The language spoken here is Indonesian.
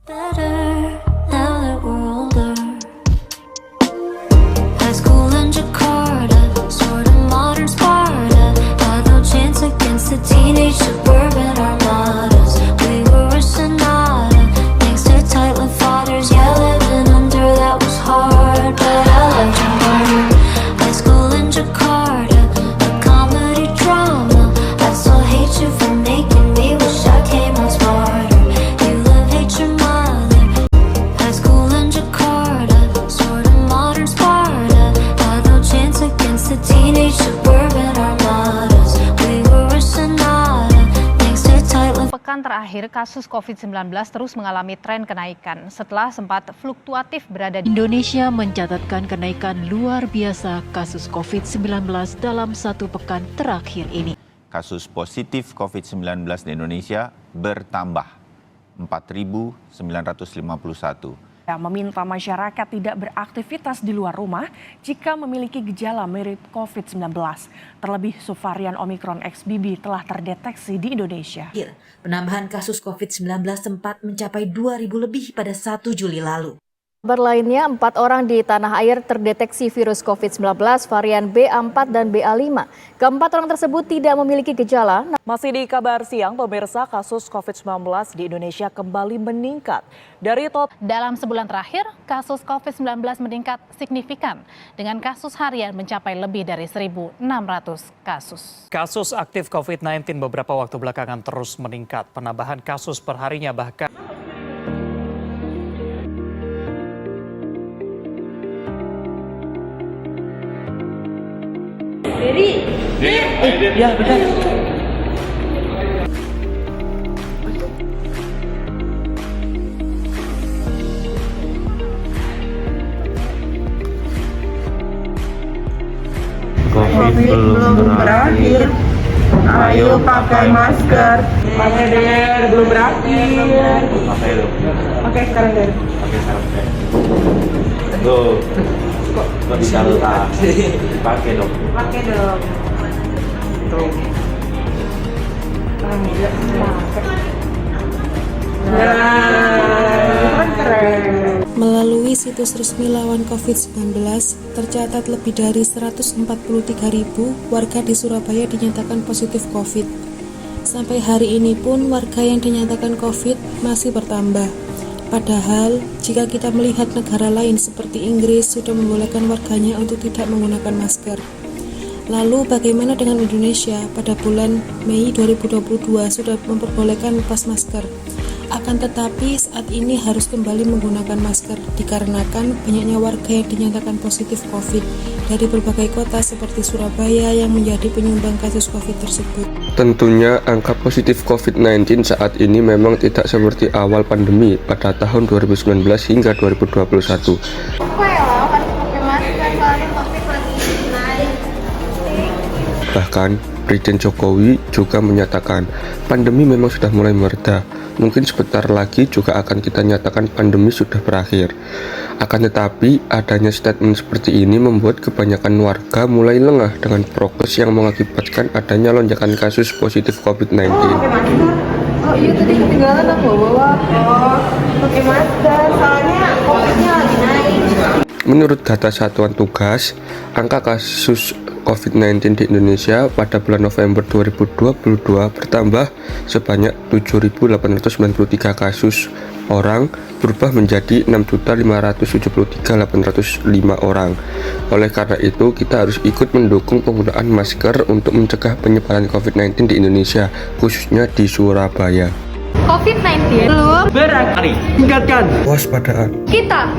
Better now that we're older. High school in Jakarta, sort of modern Sparta. Had no chance against the teenage suburban armadas. We were a sonata, thanks to tight-lipped fathers. Yeah, living under that was hard, but I liked you harder. High school in Jakarta, a comedy drama. I still hate you for making me wish I came out smarter. You love, hate your mother. High school in Jakarta, sort of modern Sparta. Had no chance against the teenage suburban armadas. We were a sonata, thanks to tight-lipped. Pekan terakhir, kasus COVID-19 terus mengalami tren kenaikan setelah sempat fluktuatif berada di Indonesia mencatatkan kenaikan luar biasa kasus COVID-19 dalam satu pekan terakhir ini. Kasus positif COVID-19 di Indonesia bertambah 4.951. Meminta masyarakat tidak beraktivitas di luar rumah jika memiliki gejala mirip COVID-19. Terlebih subvarian Omicron XBB telah terdeteksi di Indonesia. Penambahan kasus COVID-19 sempat mencapai 2.000 lebih pada 1 Juli lalu. Kabar lainnya, 4 orang di tanah air terdeteksi virus COVID-19 varian BA4 dan BA5. Keempat orang tersebut tidak memiliki gejala. Masih di kabar siang, pemirsa, kasus COVID-19 di Indonesia kembali meningkat. Dalam sebulan terakhir, kasus COVID-19 meningkat signifikan dengan kasus harian mencapai lebih dari 1.600 kasus. Kasus aktif COVID-19 beberapa waktu belakangan terus meningkat. Penambahan kasus perharinya bahkan Ya, benar. COVID belum berakhir. Ayo pakai masker. Pakai Der, belum berakhir. Pakai sekarang Der. Pakai sekarang Der. Tuh. Kok bisa letak? Dipakai dong. Pakai dong. Tuh. Melalui situs resmi lawan COVID-19, tercatat lebih dari 143.000 warga di Surabaya dinyatakan positif COVID. Sampai hari ini pun warga yang dinyatakan COVID masih bertambah. Padahal, jika kita melihat negara lain seperti Inggris sudah membolehkan warganya untuk tidak menggunakan masker. Lalu bagaimana dengan Indonesia? Pada bulan Mei 2022 sudah memperbolehkan lepas masker. Akan tetapi saat ini harus kembali menggunakan masker dikarenakan banyaknya warga yang dinyatakan positif COVID dari berbagai kota seperti Surabaya yang menjadi penyumbang kasus COVID tersebut. Tentunya angka positif COVID-19 saat ini memang tidak seperti awal pandemi pada tahun 2019 hingga 2021. Bahkan Presiden Jokowi juga menyatakan pandemi memang sudah mulai mereda. Mungkin sebentar lagi juga akan kita nyatakan pandemi sudah berakhir. Akan tetapi, adanya statement seperti ini membuat kebanyakan warga mulai lengah dengan prokes yang mengakibatkan adanya lonjakan kasus positif COVID-19. Oh iya tadi ketinggalan aku bawa. Pakai masker, soalnya COVID-nya lagi naik. Menurut data Satuan Tugas, angka kasus COVID-19 di Indonesia pada bulan November 2022 bertambah sebanyak 7.893 kasus orang, berubah menjadi 6.573.805 orang. Oleh karena itu, kita harus ikut mendukung penggunaan masker untuk mencegah penyebaran COVID-19 di Indonesia, khususnya di Surabaya. COVID-19 belum berakhir. Tingkatkan Waspadaan. kita